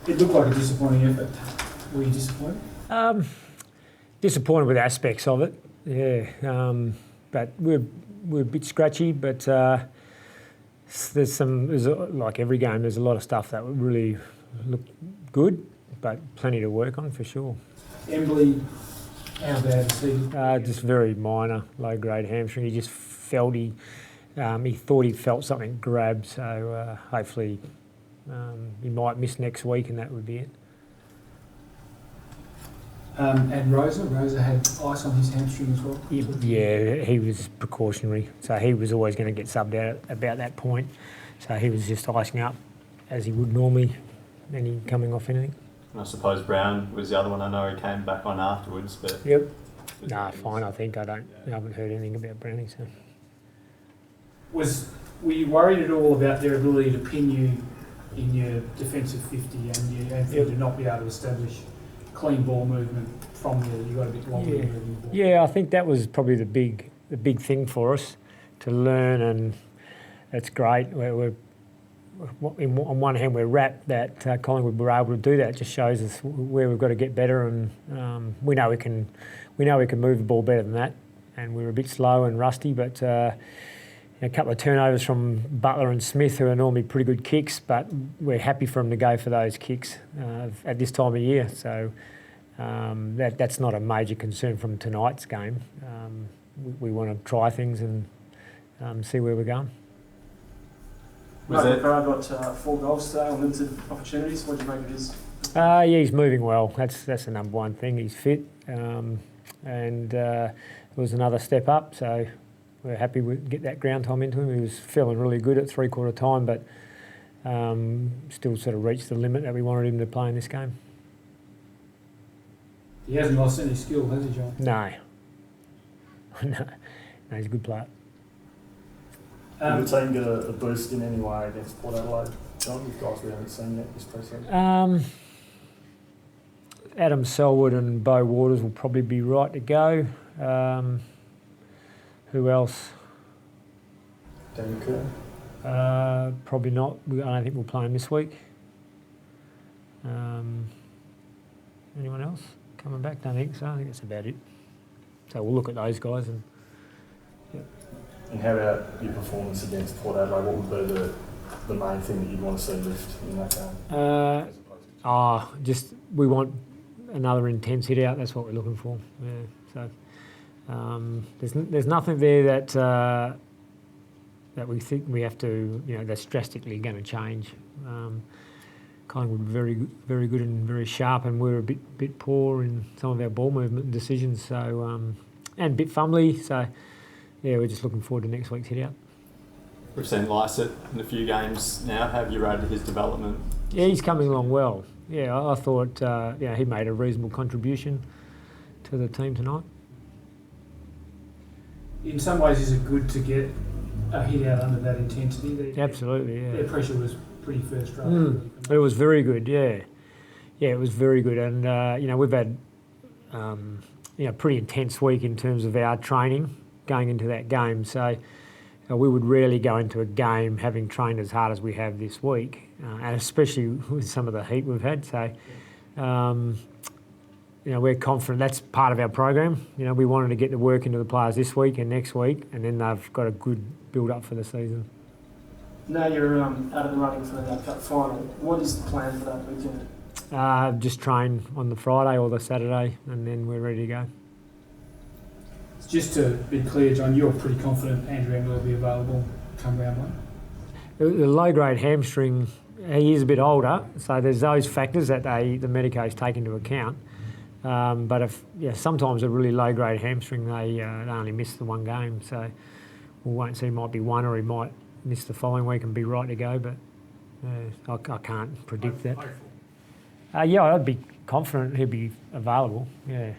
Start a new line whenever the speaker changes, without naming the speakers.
It looked like a disappointing effort. Were you disappointed?
Disappointed with aspects of it, yeah. But we're a bit scratchy, but like every game, there's a lot of stuff that would really look good, but plenty to work on for sure.
Embley, how bad is he?
Just very minor, low-grade hamstring. He just felt he thought he felt something grab, so hopefully he might miss next week and that would be it.
And Rosa had ice on his hamstring as well?
Yeah, he was precautionary, so he was always going to get subbed out at about that point. So he was just icing up as he would normally, any coming off anything.
And I suppose Brown was the other one. I know he came back on afterwards, but...
Yep. Nah, fine, I think. I haven't heard anything about Brownie, so...
Were you worried at all about their ability to pin you in your defensive 50 and to not be able to establish clean ball movement from there? You got a bit longer moving ball.
Yeah, I think that was probably the big thing for us to learn, and it's great. On one hand, we're rapt that Collingwood were able to do that. It just shows us where we've got to get better, and we know we can move the ball better than that. And we were a bit slow and rusty, but a couple of turnovers from Butler and Smith, who are normally pretty good kicks, but we're happy for them to go for those kicks at this time of year. So that's not a major concern from tonight's game. We want to try things and see where we're going.
Mark Crowd got 4 goals today on limited opportunities. What do you make of his?
Yeah, he's moving well. That's the number one thing. He's fit, and it was another step up. So we're happy we get that ground time into him. He was feeling really good at 3/4 time, but still sort of reached the limit that we wanted him to play in this game.
He hasn't lost any skill, has he, John?
No. No, he's a good player.
Did the team get a boost in any way against Port Adelaide? John, you guys we haven't seen yet this preseason.
Adam Selwood and Beau Waters will probably be right to go. Who else?
Daniel Kerr?
Probably not. I don't think we'll play him this week. Anyone else coming back? Don't think so. I think that's about it. So we'll look at those guys and. Yep.
And how about your performance against Port Adelaide? What would be the main thing that you'd want to see lift in that game?
Just we want another intense hit out. That's what we're looking for. Yeah. So there's nothing there that we think we have to, that's drastically going to change. Collingwood very very good and very sharp, and we're a bit poor in some of our ball movement and decisions. So and a bit fumbly. So. Yeah, we're just looking forward to next week's hit out.
We've seen Lysett in a few games now. Have you rated his development?
Yeah, he's coming along well. Yeah, I thought he made a reasonable contribution to the team tonight.
In some ways, is it good to get a hit out under that intensity?
Absolutely, yeah.
Their pressure was pretty first rate.
It was very good, yeah. Yeah, it was very good. And, we've had a pretty intense week in terms of our training going into that game. So we would rarely go into a game having trained as hard as we have this week, and especially with some of the heat we've had. So, we're confident that's part of our program. We wanted to get the work into the players this week and next week, and then they've got a good build-up for the season.
Now you're out of the running for the NAB Cup final. What is the plan for that weekend?
Just train on the Friday or the Saturday, and then we're ready to go.
Just to be clear, John, you're pretty confident Andrew Embley will be available come round one?
The low-grade hamstring, he is a bit older, so there's those factors that the medicos take into account. But sometimes a really low-grade hamstring, they only miss the one game, so we won't see. Might be one, or he might miss the following week and be right to go. But I can't predict that. I'd be confident he'll be available. Yeah.